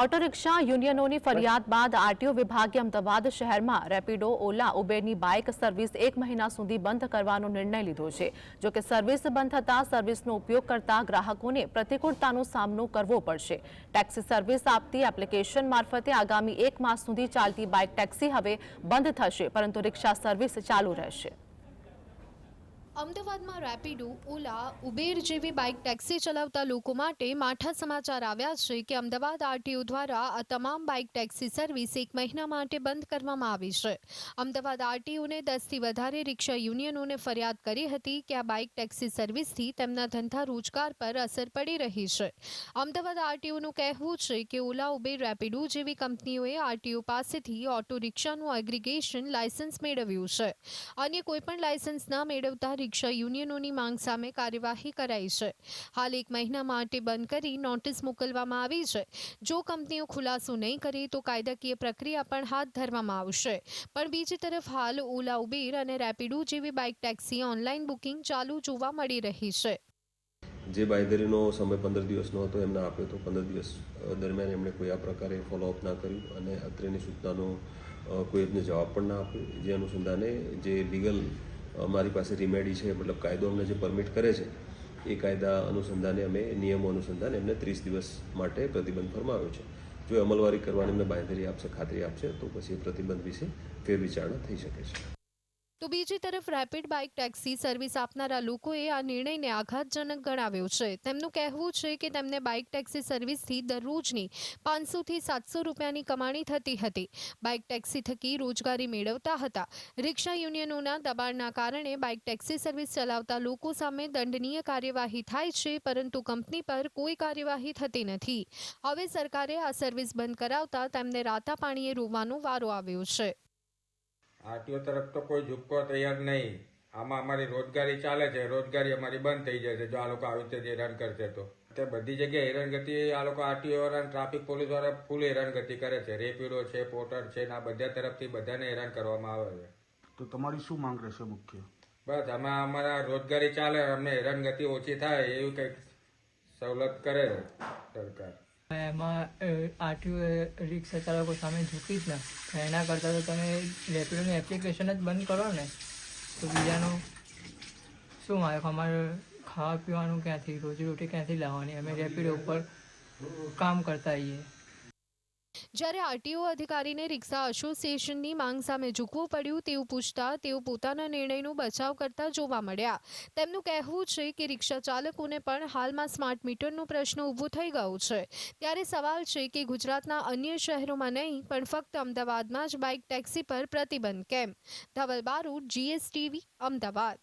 Auto rickshaw યુનિયનોની ફરિયાદ બાદ RTO વિભાગે અમદાવાદ શહેરમાં રેપિડો, ઓલા, ઉબેરની બાઇક સર્વિસ 1 મહિના સુધી બંધ કરવાનો નિર્ણય લીધો છે। જો કે સર્વિસ બંધ થતાં સર્વિસનો ઉપયોગ કરતા ગ્રાહકોને પ્રતિકૂળતાનો સામનો કરવો પડશે। ટેક્સી સર્વિસ આપતી એપ્લિકેશન મારફતે આગામી 1 માસ સુધી ચાલતી બાઇક ટેક્સી હવે બંધ થશે, પરંતુ રિક્ષા સર્વિસ ચાલુ રહેશે। અમદાવાદમાં રેપિડો, ઓલા, ઉબેર જેવી બાઇક ટેક્સી ચલાવતા લોકો માટે માઠા સમાચાર આવ્યા છે કે અમદાવાદ આરટીઓ દ્વારા આ તમામ બાઇક ટેક્સી સર્વિસ 1 મહિના માટે બંધ કરવામાં આવી છે। અમદાવાદ આરટીઓને 10થી વધારે રિક્ષા યુનિયનોને ફરિયાદ કરી હતી કે આ બાઇક ટેક્સી સર્વિસથી તેમના ધંધા રોજગાર પર અસર પડી રહી છે। અમદાવાદ આરટીઓનું કહેવું છે કે ઓલા, ઉબેર, રેપિડો જેવી કંપનીઓએ આરટીઓ પાસેથી ઓટો રિક્ષાનું એગ્રીગેશન લાયસન્સ મેળવ્યું છે। અન્ય કોઈપણ લાયસન્સ ન મેળવતા રિક્ષા યુનિયનોની માંગ સામે કાર્યવાહી કરાઈ છે। હાલ 1 મહિના માટે બંધ કરી નોટિસ મોકલવામાં આવી છે। જો કંપનીઓ ખુલાસો નહીં કરે તો કાયદાકીય પ્રક્રિયા પણ હાથ ધરવામાં આવશે। પણ બીજી તરફ હાલ ઓલા, ઉબેર અને રેપિડો જેવી બાઇક ટેક્સી ઓનલાઈન બુકિંગ ચાલુ જોવા મળી રહી છે। જે બાંયધરીનો સમય 15 દિવસનો હતો એમને આપ્યો તો 15 દિવસ દરમિયાન એમણે કોઈ આ પ્રકારે ફોલોઅપ ના કર્યું અને અત્રેની સૂચનાનો કોઈ એમને જવાબ પણ ના આપ્યો, જે અનુસંધાને જે લીગલ અમારી પાસે રિમેડી છે, મતલબ કાયદો અમને જે પરમિટ કરે છે એ કાયદા અનુસંધાને અમે નિયમો અનુસંધાને એમને 30 દિવસ માટે પ્રતિબંધ ફરમાવ્યો છે। જો અમલવારી કરવાની એમને બાંયધરી આપશે, ખાતરી આપશે તો પછી એ પ્રતિબંધ વિશે ફેરવિચારણા થઈ શકે છે। તો બીજી તરફ રેપિડ બાઇક ટેક્સી સર્વિસ આપનારા લોકોએ આ નિર્ણયને આઘાતજનક ગણાવ્યો છે। તેમનું કહેવું છે કે તેમને બાઇક ટેક્સી સર્વિસથી દરરોજની 500થી 700 રૂપિયાની કમાણી થતી હતી। બાઇક ટેક્સી થકી રોજગારી મેળવતા હતા। રિક્ષા યુનિયનોના દબાણના કારણે બાઇક ટેક્સી સર્વિસ ચલાવતા લોકો સામે દંડનીય કાર્યવાહી થાય છે, પરંતુ કંપની પર કોઈ કાર્યવાહી થતી નથી। હવે સરકારે આ સર્વિસ બંધ કરાવતા તેમને રાતા પાણીએ રોવાનો વારો આવ્યો છે। આરટીઓ તરફ તો કોઈ ઝુકવો તૈયાર નહીં। આમાં અમારી રોજગારી ચાલે છે, રોજગારી અમારી બંધ થઈ જશે જો આ લોકો આવી રીતે હેરાન કરશે તો। તે બધી જગ્યાએ હેરાનગતિ આ લોકો આરટીઓ વાળા, ટ્રાફિક પોલીસ વાળા ફૂલ હેરાનગતિ કરે છે। રેપિડો છે, પોર્ટર છે, આ બધા તરફથી બધાને હેરાન કરવામાં આવે છે। તો તમારી શું માંગ રહેશે મુખ્ય? બસ આમાં અમારા રોજગારી ચાલે, અમને હેરાનગતિ ઓછી થાય એવી કંઈક સવલત કરે સરકાર। એમાં આરટીઓ રિક્ષા ચાલકો સામે ઝૂકી જ ના, એના કરતાં તો તમે રેપિડોની એપ્લિકેશન જ બંધ કરો ને, તો બીજાનું શું મારે? અમારે ખાવા પીવાનું ક્યાંથી, રોજીરોટી ક્યાંથી લાવવાની? અમે રેપિડો ઉપર કામ કરતા આવીએ। જ્યારે આરટીઓ અધિકારીને રિક્ષા એસોસિએશનની માંગ સામે ઝૂકવું પડ્યું તેવું પૂછતા તેઓ પોતાના નિર્ણયનો બચાવ કરતા જોવા મળ્યા। તેમનું કહેવું છે કે રિક્ષા ચાલકોને પણ હાલમાં સ્માર્ટ મીટરનો પ્રશ્ન ઊભો થઈ ગયો છે। ત્યારે સવાલ છે કે ગુજરાતના અન્ય શહેરોમાં નહીં પણ ફક્ત અમદાવાદમાં જ બાઇક ટેક્સી પર પ્રતિબંધ કેમ? ધવલ બારોટ, GSTV, અમદાવાદ।